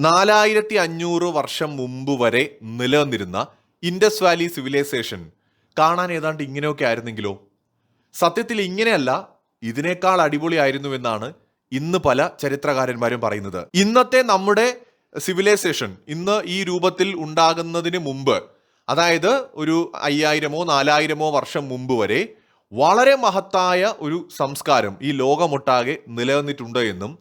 4500 വർഷം മുമ്പ് വരെ നിലനിന്നിരുന്ന ഇൻഡസ് വാലി സിവിലൈസേഷൻ കാണാൻ ഏതാണ്ട് ഇങ്ങനെയൊക്കെ ആയിരുന്നെങ്കിലോ? സത്യത്തിൽ ഇങ്ങനെയല്ല, ഇതിനേക്കാൾ അടിപൊളിയായിരുന്നുവെന്നാണ് ഇന്ന് പല ചരിത്രകാരന്മാരും പറയുന്നത്. ഇന്നത്തെ നമ്മുടെ സിവിലൈസേഷൻ ഇന്ന് ഈ രൂപത്തിൽ ഉണ്ടാകുന്നതിന് മുമ്പ്, അതായത് ഒരു 5000-4000 വർഷം മുമ്പ് വരെ വളരെ മഹത്തായ ഒരു സംസ്കാരം ഈ ലോകമൊട്ടാകെ നിലനിന്നിട്ടുണ്ട് എന്നും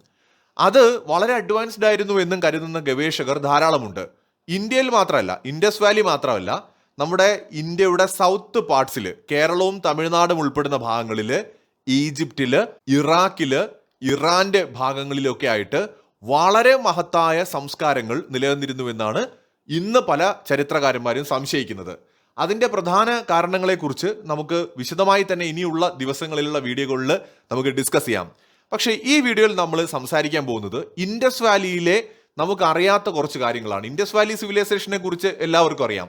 അത് വളരെ അഡ്വാൻസ്ഡ് ആയിരുന്നു എന്നും കരുതുന്ന ഗവേഷകർ ധാരാളമുണ്ട്. ഇന്ത്യയിൽ മാത്രമല്ല, ഇൻഡസ് വാലി മാത്രമല്ല, നമ്മുടെ ഇന്ത്യയുടെ സൗത്ത് പാർട്സിൽ, കേരളവും തമിഴ്നാടും ഉൾപ്പെടുന്ന ഭാഗങ്ങളിൽ, ഈജിപ്തില്, ഇറാഖില്, ഇറാന്റെ ഭാഗങ്ങളിലൊക്കെ ആയിട്ട് വളരെ മഹത്തായ സംസ്കാരങ്ങൾ നിലനിന്നിരുന്നുവെന്നാണ് ഇന്ന് പല ചരിത്രകാരന്മാരും സംശയിക്കുന്നത്. അതിൻ്റെ പ്രധാന കാരണങ്ങളെക്കുറിച്ച് നമുക്ക് വിശദമായി തന്നെ ഇനിയുള്ള ദിവസങ്ങളിലുള്ള വീഡിയോകളിൽ നമുക്ക് ഡിസ്കസ് ചെയ്യാം. പക്ഷേ ഈ വീഡിയോയിൽ നമ്മൾ സംസാരിക്കാൻ പോകുന്നത് ഇൻഡസ് വാലിയിലെ നമുക്ക് അറിയാത്ത കുറച്ച് കാര്യങ്ങളാണ്. ഇൻഡസ് വാലി സിവിലൈസേഷനെ കുറിച്ച് എല്ലാവർക്കും അറിയാം.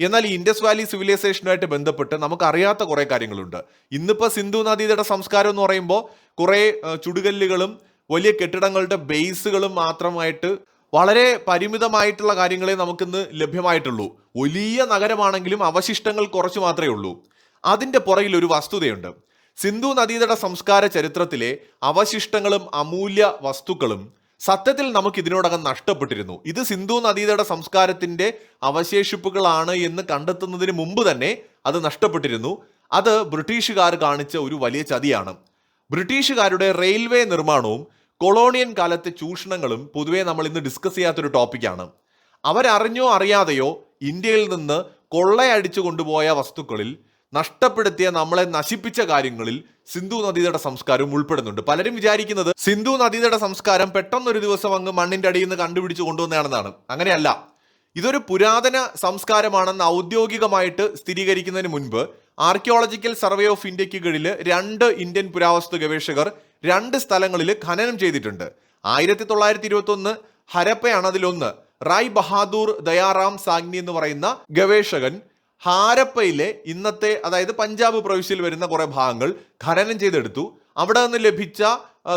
എന്നാൽ ഈ ഇൻഡസ് വാലി സിവിലൈസേഷനുമായിട്ട് ബന്ധപ്പെട്ട് നമുക്ക് അറിയാത്ത കുറേ കാര്യങ്ങളുണ്ട്. ഇന്നിപ്പോൾ സിന്ധു നദീതട സംസ്കാരം എന്ന് പറയുമ്പോൾ കുറേ ചുടുകല്ലുകളും വലിയ കെട്ടിടങ്ങളുടെ ബേസുകളും മാത്രമായിട്ട് വളരെ പരിമിതമായിട്ടുള്ള കാര്യങ്ങളെ നമുക്കിന്ന് ലഭ്യമായിട്ടുള്ളൂ. വലിയ നഗരമാണെങ്കിലും അവശിഷ്ടങ്ങൾ കുറച്ച് മാത്രമേ ഉള്ളൂ. അതിൻ്റെ പുറകിൽ ഒരു വസ്തുതയുണ്ട്. സിന്ധു നദീതട സംസ്കാര ചരിത്രത്തിലെ അവശിഷ്ടങ്ങളും അമൂല്യ വസ്തുക്കളും സത്യത്തിൽ നമുക്ക് ഇതിനോടകം നഷ്ടപ്പെട്ടിരുന്നു. ഇത് സിന്ധു നദീതട സംസ്കാരത്തിന്റെ അവശേഷിപ്പുകളാണ് എന്ന് കണ്ടെത്തുന്നതിന് മുമ്പ് തന്നെ അത് നഷ്ടപ്പെട്ടിരുന്നു. അത് ബ്രിട്ടീഷുകാർ കാണിച്ച ഒരു വലിയ ചതിയാണ്. ബ്രിട്ടീഷുകാരുടെ റെയിൽവേ നിർമ്മാണവും കൊളോണിയൻ കാലത്തെ ചൂഷണങ്ങളും പൊതുവെ നമ്മൾ ഇന്ന് ഡിസ്കസ് ചെയ്യാത്തൊരു ടോപ്പിക്കാണ്. അവരറിഞ്ഞോ അറിയാതെയോ ഇന്ത്യയിൽ നിന്ന് കൊള്ളയടിച്ചു കൊണ്ടുപോയ വസ്തുക്കളിൽ, നഷ്ടപ്പെടുത്തിയ, നമ്മളെ നശിപ്പിച്ച കാര്യങ്ങളിൽ സിന്ധു നദീതട സംസ്കാരം ഉൾപ്പെടുന്നുണ്ട്. പലരും വിചാരിക്കുന്നത് സിന്ധു നദീതട സംസ്കാരം പെട്ടെന്നൊരു ദിവസം അങ്ങ് മണ്ണിന്റെ അടിയിൽ നിന്ന് കണ്ടുപിടിച്ച് കൊണ്ടുവന്നതാണെന്നാണ്. അങ്ങനെയല്ല. ഇതൊരു പുരാതന സംസ്കാരമാണെന്ന് ഔദ്യോഗികമായിട്ട് സ്ഥിരീകരിക്കുന്നതിന് മുൻപ് ആർക്കിയോളജിക്കൽ സർവേ ഓഫ് ഇന്ത്യക്ക് കീഴിൽ 2 ഇന്ത്യൻ പുരാവസ്തു ഗവേഷകർ 2 സ്ഥലങ്ങളിൽ ഖനനം ചെയ്തിട്ടുണ്ട്. 1921 ഹരപ്പയാണ് അതിലൊന്ന്. റായ് ബഹാദൂർ ദയാറാം സാഗ്നി എന്ന് പറയുന്ന ഗവേഷകൻ ഹാരപ്പയിലെ ഇന്നത്തെ, അതായത് പഞ്ചാബ് പ്രവിശ്യയിൽ വരുന്ന കുറെ ഭാഗങ്ങൾ ഖനനം ചെയ്തെടുത്തു. അവിടെ നിന്ന് ലഭിച്ച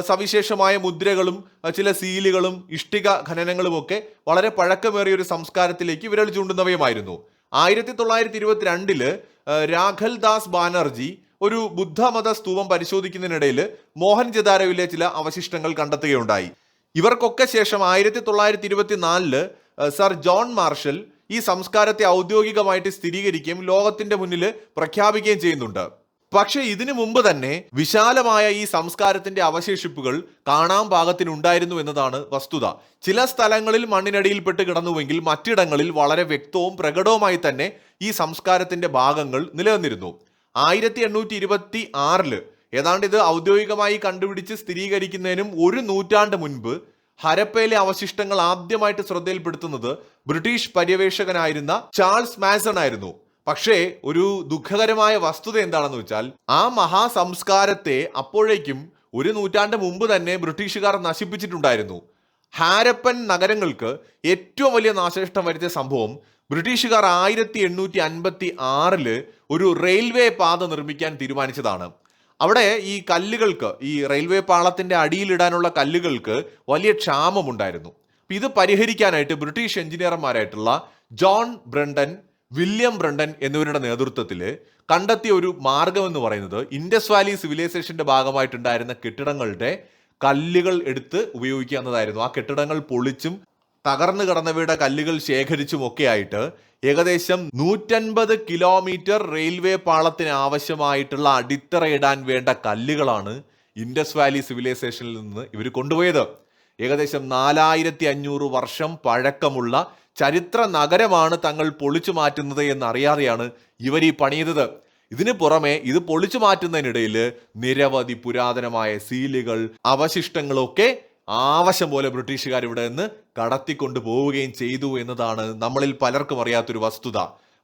സവിശേഷമായ മുദ്രകളും ചില സീലുകളും ഇഷ്ടിക ഖനനങ്ങളും ഒക്കെ വളരെ പഴക്കമേറിയ ഒരു സംസ്കാരത്തിലേക്ക് വിരൽ ചൂണ്ടുന്നവയുമായിരുന്നു. 1922 രാഘൽ ദാസ് ബാനർജി ഒരു ബുദ്ധമത സ്തൂപം പരിശോധിക്കുന്നതിനിടയിൽ മോഹൻജദാരോയിലെ ചില അവശിഷ്ടങ്ങൾ കണ്ടെത്തുകയുണ്ടായി. ഇവർക്കൊക്കെ ശേഷം 1924 സർ ജോൺ മാർഷൽ ഈ സംസ്കാരത്തെ ഔദ്യോഗികമായിട്ട് സ്ഥിരീകരിക്കുകയും ലോകത്തിന്റെ മുന്നിൽ പ്രഖ്യാപിക്കുകയും ചെയ്യുന്നുണ്ട്. പക്ഷെ ഇതിനു മുമ്പ് തന്നെ വിശാലമായ ഈ സംസ്കാരത്തിന്റെ അവശേഷിപ്പുകൾ കാണാൻ പാകത്തിനുണ്ടായിരുന്നു എന്നതാണ് വസ്തുത. ചില സ്ഥലങ്ങളിൽ മണ്ണിനടിയിൽപ്പെട്ട് കിടന്നുവെങ്കിൽ മറ്റിടങ്ങളിൽ വളരെ വ്യക്തവും പ്രകടവുമായി തന്നെ ഈ സംസ്കാരത്തിന്റെ ഭാഗങ്ങൾ നിലനിന്നിരുന്നു. 1826 ഏതാണ്ട് ഇത് ഔദ്യോഗികമായി കണ്ടുപിടിച്ച് സ്ഥിരീകരിക്കുന്നതിനും 1 നൂറ്റാണ്ട് മുൻപ് ഹരപ്പയിലെ അവശിഷ്ടങ്ങൾ ആദ്യമായിട്ട് ശ്രദ്ധയിൽപ്പെടുത്തുന്നത് ബ്രിട്ടീഷ് പര്യവേഷകനായിരുന്ന ചാൾസ് മാസൺ ആയിരുന്നു. പക്ഷേ ഒരു ദുഃഖകരമായ വസ്തുത എന്താണെന്ന് വെച്ചാൽ, ആ മഹാസംസ്കാരത്തെ അപ്പോഴേക്കും 1 നൂറ്റാണ്ട് മുമ്പ് തന്നെ ബ്രിട്ടീഷുകാർ നശിപ്പിച്ചിട്ടുണ്ടായിരുന്നു. ഹാരപ്പൻ നഗരങ്ങൾക്ക് ഏറ്റവും വലിയ നാശനഷ്ടം വരുത്തിയ സംഭവം ബ്രിട്ടീഷുകാർ 1856 ഒരു റെയിൽവേ പാത നിർമ്മിക്കാൻ തീരുമാനിച്ചതാണ്. അവിടെ ഈ കല്ലുകൾക്ക്, ഈ റെയിൽവേ പാളത്തിന്റെ അടിയിലിടാനുള്ള കല്ലുകൾക്ക് വലിയ ക്ഷാമമുണ്ടായിരുന്നു. ഇത് പരിഹരിക്കാനായിട്ട് ബ്രിട്ടീഷ് എഞ്ചിനീയർമാരായിട്ടുള്ള ജോൺ ബ്രണ്ടൻ, വില്യം ബ്രണ്ടൻ എന്നിവരുടെ നേതൃത്വത്തിൽ കണ്ടെത്തിയ ഒരു മാർഗം എന്ന് പറയുന്നത് ഇൻഡസ് വാലി സിവിലൈസേഷന്റെ ഭാഗമായിട്ടുണ്ടായിരുന്ന കെട്ടിടങ്ങളുടെ കല്ലുകൾ എടുത്ത് ഉപയോഗിക്കുക എന്നതായിരുന്നു. ആ കെട്ടിടങ്ങൾ പൊളിച്ചും തകർന്നു കിടന്നവയുടെ കല്ലുകൾ ശേഖരിച്ചും ഒക്കെ ആയിട്ട് ഏകദേശം 150 കിലോമീറ്റർ റെയിൽവേ പാളത്തിന് ആവശ്യമായിട്ടുള്ള അടിത്തറയിടാൻ വേണ്ട കല്ലുകളാണ് ഇൻഡസ് വാലി സിവിലൈസേഷനിൽ നിന്ന് ഇവർ കൊണ്ടുപോയത്. ഏകദേശം 4500 വർഷം പഴക്കമുള്ള ചരിത്ര നഗരമാണ് തങ്ങൾ പൊളിച്ചു മാറ്റുന്നത് എന്നറിയാതെയാണ് ഇവർ ഈ പണിയുന്നത്. ഇതിന് പുറമെ ഇത് പൊളിച്ചു മാറ്റുന്നതിനിടയിൽ നിരവധി പുരാതനമായ സീലുകൾ, അവശിഷ്ടങ്ങളൊക്കെ ആവശ്യം പോലെ ബ്രിട്ടീഷുകാർ ഇവിടെ നിന്ന് കടത്തിക്കൊണ്ടു പോവുകയും ചെയ്തു എന്നതാണ് നമ്മളിൽ പലർക്കും അറിയാത്തൊരു വസ്തുത.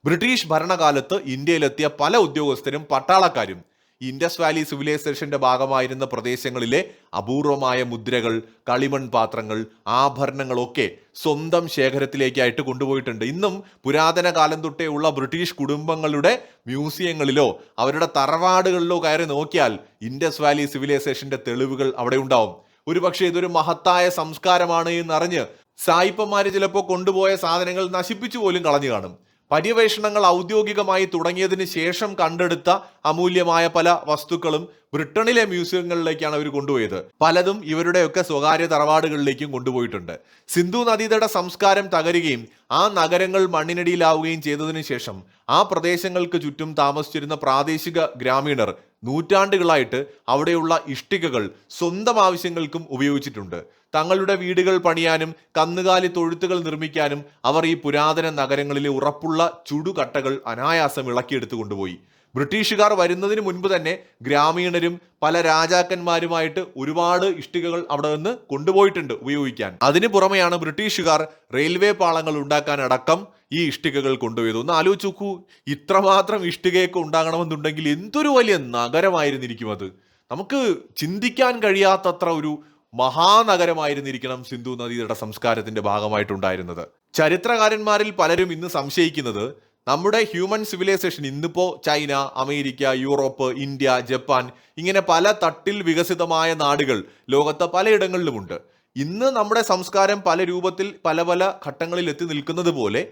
ബ്രിട്ടീഷ് ഭരണകാലത്ത് ഇന്ത്യയിലെത്തിയ പല ഉദ്യോഗസ്ഥരും പട്ടാളക്കാരും ഇൻഡസ് വാലി സിവിലൈസേഷന്റെ ഭാഗമായിരുന്ന പ്രദേശങ്ങളിലെ അപൂർവമായ മുദ്രകൾ, കളിമൺ പാത്രങ്ങൾ, ആഭരണങ്ങളൊക്കെ സ്വന്തം ശേഖരത്തിലേക്കായിട്ട് കൊണ്ടുപോയിട്ടുണ്ട്. ഇന്നും പുരാതന കാലം തൊട്ടേ ഉള്ള ബ്രിട്ടീഷ് കുടുംബങ്ങളുടെ മ്യൂസിയങ്ങളിലോ അവരുടെ തറവാടുകളിലോ കയറി നോക്കിയാൽ ഇൻഡസ് വാലി സിവിലൈസേഷന്റെ തെളിവുകൾ അവിടെ ഉണ്ടാവും. ഒരു പക്ഷേ ഇതൊരു മഹത്തായ സംസ്കാരമാണ് എന്നറിഞ്ഞ് സായിപ്പന്മാര് ചിലപ്പോൾ കൊണ്ടുപോയ സാധനങ്ങൾ നശിപ്പിച്ചു പോലും കളഞ്ഞു കാണും. പര്യവേഷണങ്ങൾ ഔദ്യോഗികമായി തുടങ്ങിയതിന് ശേഷം കണ്ടെടുത്ത അമൂല്യമായ പല വസ്തുക്കളും ബ്രിട്ടനിലെ മ്യൂസിയങ്ങളിലേക്കാണ് അവർ കൊണ്ടുപോയത്. പലതും ഇവരുടെയൊക്കെ സ്വകാര്യ തറവാടുകളിലേക്കും കൊണ്ടുപോയിട്ടുണ്ട്. സിന്ധു നദീതട സംസ്കാരം തകരുകയും ആ നഗരങ്ങൾ മണ്ണിനടിയിലാവുകയും ചെയ്തതിനു ശേഷം ആ പ്രദേശങ്ങൾക്ക് ചുറ്റും താമസിച്ചിരുന്ന പ്രാദേശിക ഗ്രാമീണർ നൂറ്റാണ്ടുകളായിട്ട് അവിടെയുള്ള ഇഷ്ടികകൾ സ്വന്തം ആവശ്യങ്ങൾക്കും ഉപയോഗിച്ചിട്ടുണ്ട്. തങ്ങളുടെ വീടുകൾ പണിയാനും കന്നുകാലി തൊഴുത്തുകൾ നിർമ്മിക്കാനും അവർ ഈ പുരാതന നഗരങ്ങളിലെ ഉറപ്പുള്ള ചുടുകട്ടകൾ അനായാസം ഇളക്കിയെടുത്തു കൊണ്ടുപോയി. ബ്രിട്ടീഷുകാർ വരുന്നതിന് മുൻപ് തന്നെ ഗ്രാമീണരും പല രാജാക്കന്മാരുമായിട്ട് ഒരുപാട് ഇഷ്ടികകൾ അവിടെ നിന്ന് കൊണ്ടുപോയിട്ടുണ്ട് ഉപയോഗിക്കാൻ. അതിന് പുറമെയാണ് ബ്രിട്ടീഷുകാർ റെയിൽവേ പാളങ്ങൾ ഉണ്ടാക്കാൻ അടക്കം ഈ ഇഷ്ടികകൾ കൊണ്ടുപോയത്. ഒന്ന് ആലോചിച്ച് നോക്കൂ, ഇത്രമാത്രം ഇഷ്ടികയൊക്കെ ഉണ്ടാകണമെന്നുണ്ടെങ്കിൽ എന്തൊരു വലിയ നഗരമായിരുന്നിരിക്കും അത്. നമുക്ക് ചിന്തിക്കാൻ കഴിയാത്തത്ര ഒരു മഹാനഗരമായിരുന്നിരിക്കണം സിന്ധു നദീതട സംസ്കാരത്തിന്റെ ഭാഗമായിട്ടുണ്ടായിരുന്നത്. ചരിത്രകാരന്മാരിൽ പലരും ഇന്ന് സംശയിക്കുന്നത് നമ്മുടെ ഹ്യൂമൻ സിവിലൈസേഷൻ ഇന്നിപ്പോ China, America, Europe, India, Japan ഇങ്ങനെ പല തട്ടിൽ വികസിതമായ നാടുകൾ ലോകത്ത് പലയിടങ്ങളിലുമുണ്ട്. ഇന്ന് നമ്മുടെ സംസ്കാരം പല രൂപത്തിൽ പല പല ഘട്ടങ്ങളിൽ എത്തി നിൽക്കുന്നത് പോലെ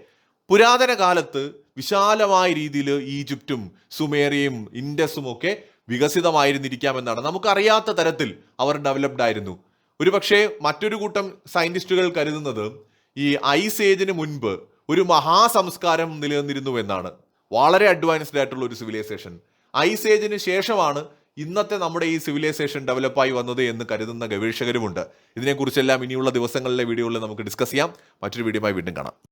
പുരാതന കാലത്ത് വിശാലമായ രീതിയിൽ ഈജിപ്തും സുമേറിയയും ഇൻഡസും ഒക്കെ വികസിതമായിരുന്നിരിക്കാമെന്നാണ്. നമുക്കറിയാത്ത തരത്തിൽ അവർ ഡെവലപ്ഡ് ആയിരുന്നു. ഒരുപക്ഷെ മറ്റൊരു കൂട്ടം സയന്റിസ്റ്റുകൾ കരുതുന്നത് ഈ ഐസ് ഏജിന് മുൻപ് ഒരു മഹാസംസ്കാരം നിലനിന്നിരുന്നു എന്നാണ്. വളരെ അഡ്വാൻസ്ഡ് ആയിട്ടുള്ള ഒരു സിവിലൈസേഷൻ. ഐസ് ഏജിന് ശേഷമാണ് ഇന്നത്തെ നമ്മുടെ ഈ സിവിലൈസേഷൻ ഡെവലപ്പായി വന്നത് എന്ന് കരുതുന്ന ഗവേഷകരുമുണ്ട്. ഇതിനെക്കുറിച്ചെല്ലാം ഇനിയുള്ള ദിവസങ്ങളിലെ വീഡിയോയിൽ നമുക്ക് ഡിസ്കസ് ചെയ്യാം. മറ്റൊരു വീഡിയോയുമായി വീണ്ടും കാണാം.